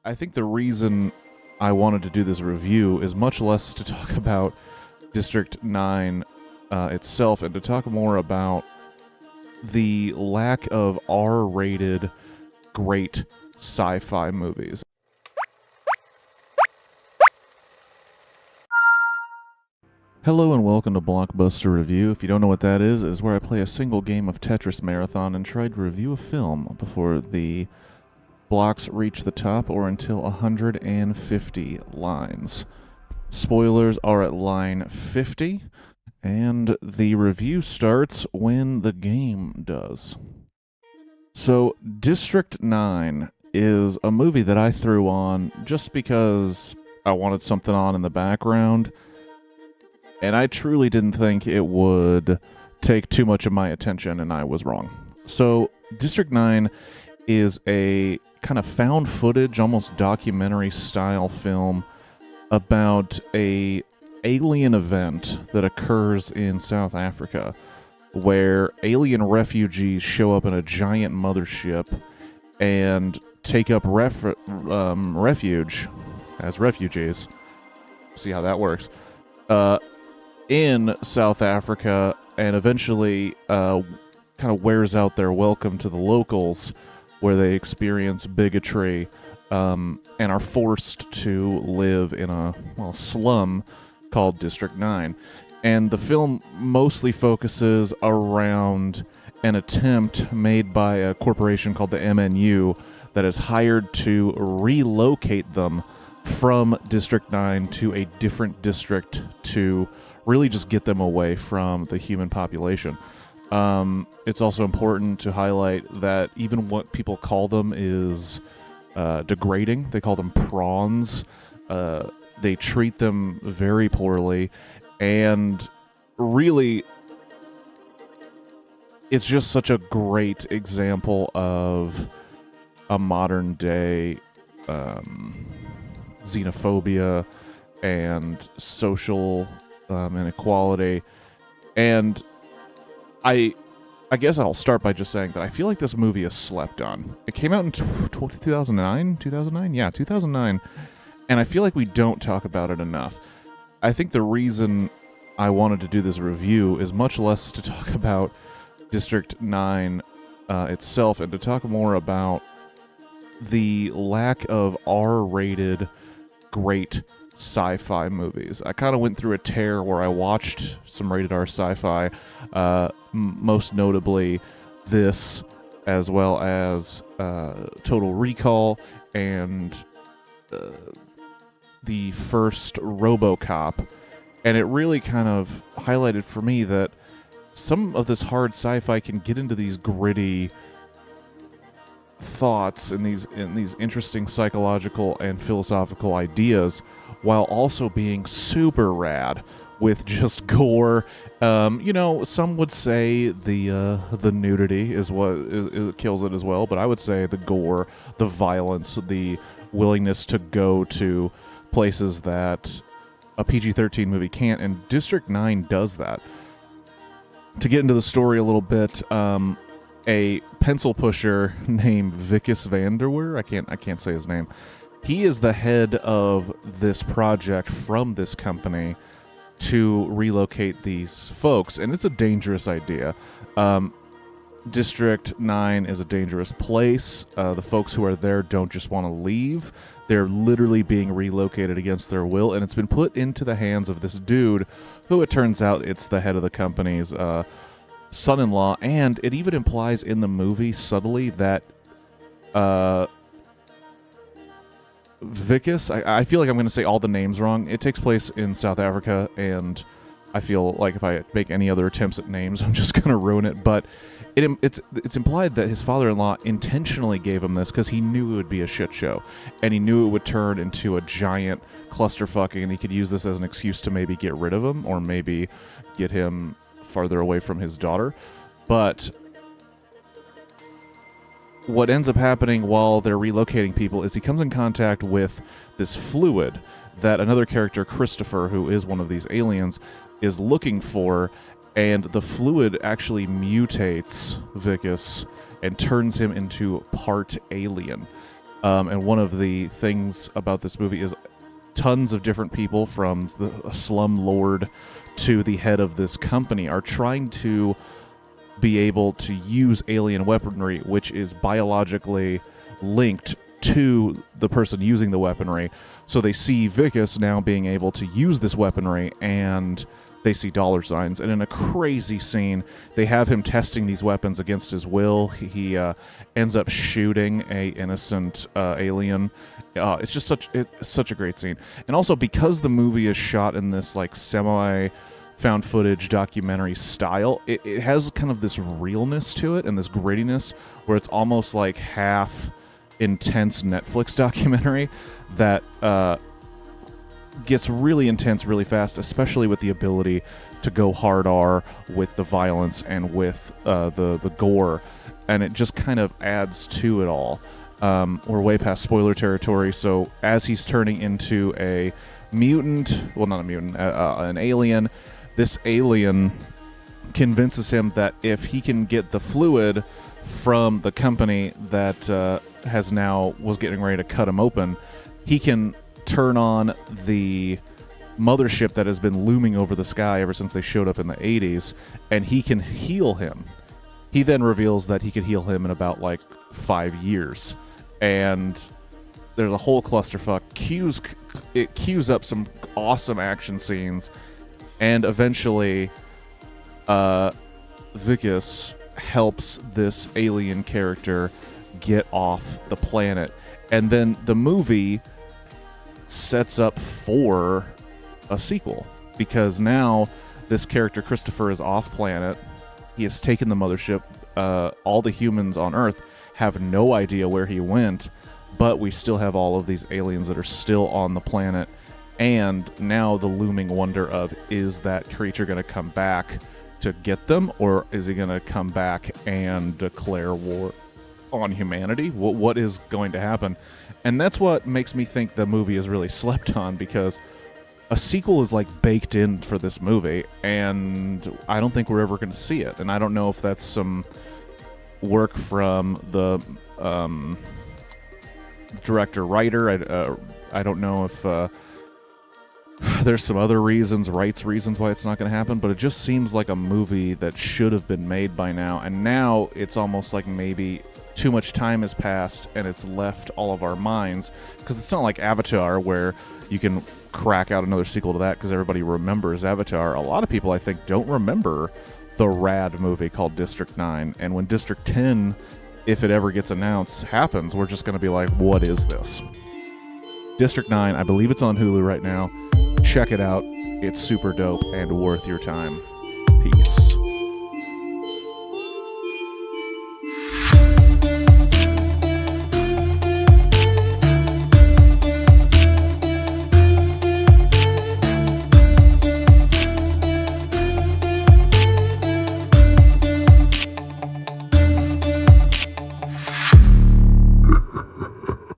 I think the reason I wanted to do this review is much less to talk about District 9 itself and to talk more about the lack of R-rated great sci-fi movies. Hello and welcome to Blockbuster Review. If you don't know what that is where I play a single game of Tetris Marathon and try to review a film before the blocks reach the top or until 150 lines. Spoilers are at line 50, and the review starts when the game does. So, District 9 is a movie that I threw on just because I wanted something on in the background, and I truly didn't think it would take too much of my attention, and I was wrong. So, District 9 is a kind of found footage, almost documentary style film about a alien event that occurs in South Africa where alien refugees show up in a giant mothership and take up refuge as refugees. See how that works. In South Africa, and eventually kind of wears out their welcome to the locals, where they experience bigotry and are forced to live in a slum called District 9. And the film mostly focuses around an attempt made by a corporation called the MNU that is hired to relocate them from District 9 to a different district to really just get them away from the human population. It's also important to highlight that even what people call them is degrading. They call them prawns. They treat them very poorly, and really, it's just such a great example of a modern day xenophobia and social inequality. And I guess I'll start by just saying that I feel like this movie is slept on. It came out in 2009? 2009? Yeah, 2009. And I feel like we don't talk about it enough. I think the reason I wanted to do this review is much less to talk about District 9 itself and to talk more about the lack of R-rated great sci-fi movies. I kind of went through a tear where I watched some rated R sci-fi, most notably this, as well as Total Recall and the first RoboCop, and it really kind of highlighted for me that some of this hard sci-fi can get into these gritty thoughts and these interesting psychological and philosophical ideas, while also being super rad with just gore. Some would say the nudity is what it kills it as well, but I would say the gore, the violence, the willingness to go to places that a PG-13 movie can't, and District 9 does that. To get into the story a little bit, a pencil pusher named Vickis Vanderweer, I can't say his name. He is the head of this project from this company to relocate these folks, and it's a dangerous idea. District 9 is a dangerous place. The folks who are there don't just want to leave. They're literally being relocated against their will, and it's been put into the hands of this dude who, it turns out, it's the head of the company's son-in-law, and it even implies in the movie subtly that Vickis, I feel like I'm going to say all the names wrong. It takes place in South Africa, and I feel like if I make any other attempts at names, I'm just going to ruin it. But it's implied that his father-in-law intentionally gave him this because he knew it would be a shit show, and he knew it would turn into a giant clusterfuck, and he could use this as an excuse to maybe get rid of him or maybe get him farther away from his daughter. But what ends up happening while they're relocating people is he comes in contact with this fluid that another character, Christopher, who is one of these aliens, is looking for, and the fluid actually mutates Vickis and turns him into part alien. And one of the things about this movie is tons of different people, from a slum lord to the head of this company, are trying to be able to use alien weaponry, which is biologically linked to the person using the weaponry. So they see Vicus now being able to use this weaponry, and they see dollar signs. And in a crazy scene, they have him testing these weapons against his will. He ends up shooting a innocent alien. It's just such a great scene. And also, because the movie is shot in this like semi found footage documentary style, it has kind of this realness to it and this grittiness where it's almost like half intense Netflix documentary that gets really intense really fast, especially with the ability to go hard R with the violence and with the gore, and it just kind of adds to it all. We're way past spoiler territory, so as he's turning into a mutant, well, not a mutant, an alien, this alien convinces him that if he can get the fluid from the company that was getting ready to cut him open, he can turn on the mothership that has been looming over the sky ever since they showed up in the 80s, and he can heal him. He then reveals that he could heal him in about like 5 years, and there's a whole clusterfuck. It cues up some awesome action scenes, and eventually Vicus helps this alien character get off the planet, and then the movie sets up for a sequel, because now this character Christopher is off planet. He has taken the mothership. All the humans on Earth have no idea where he went, but we still have all of these aliens that are still on the planet. And now the looming wonder of, is that creature going to come back to get them, or is he going to come back and declare war on humanity? What is going to happen? And that's what makes me think the movie is really slept on, because a sequel is like baked in for this movie, and I don't think we're ever going to see it. And I don't know if that's some work from the director-writer. I don't know if there's some other rights reasons why it's not going to happen, but it just seems like a movie that should have been made by now. And now it's almost like maybe too much time has passed and it's left all of our minds, because it's not like Avatar where you can crack out another sequel to that because everybody remembers Avatar. A lot of people, I think, don't remember the rad movie called District 9, and when District 10, if it ever gets announced, happens, we're just going to be like, what is this? District 9, I believe it's on Hulu right now. Check it out. It's super dope and worth your time.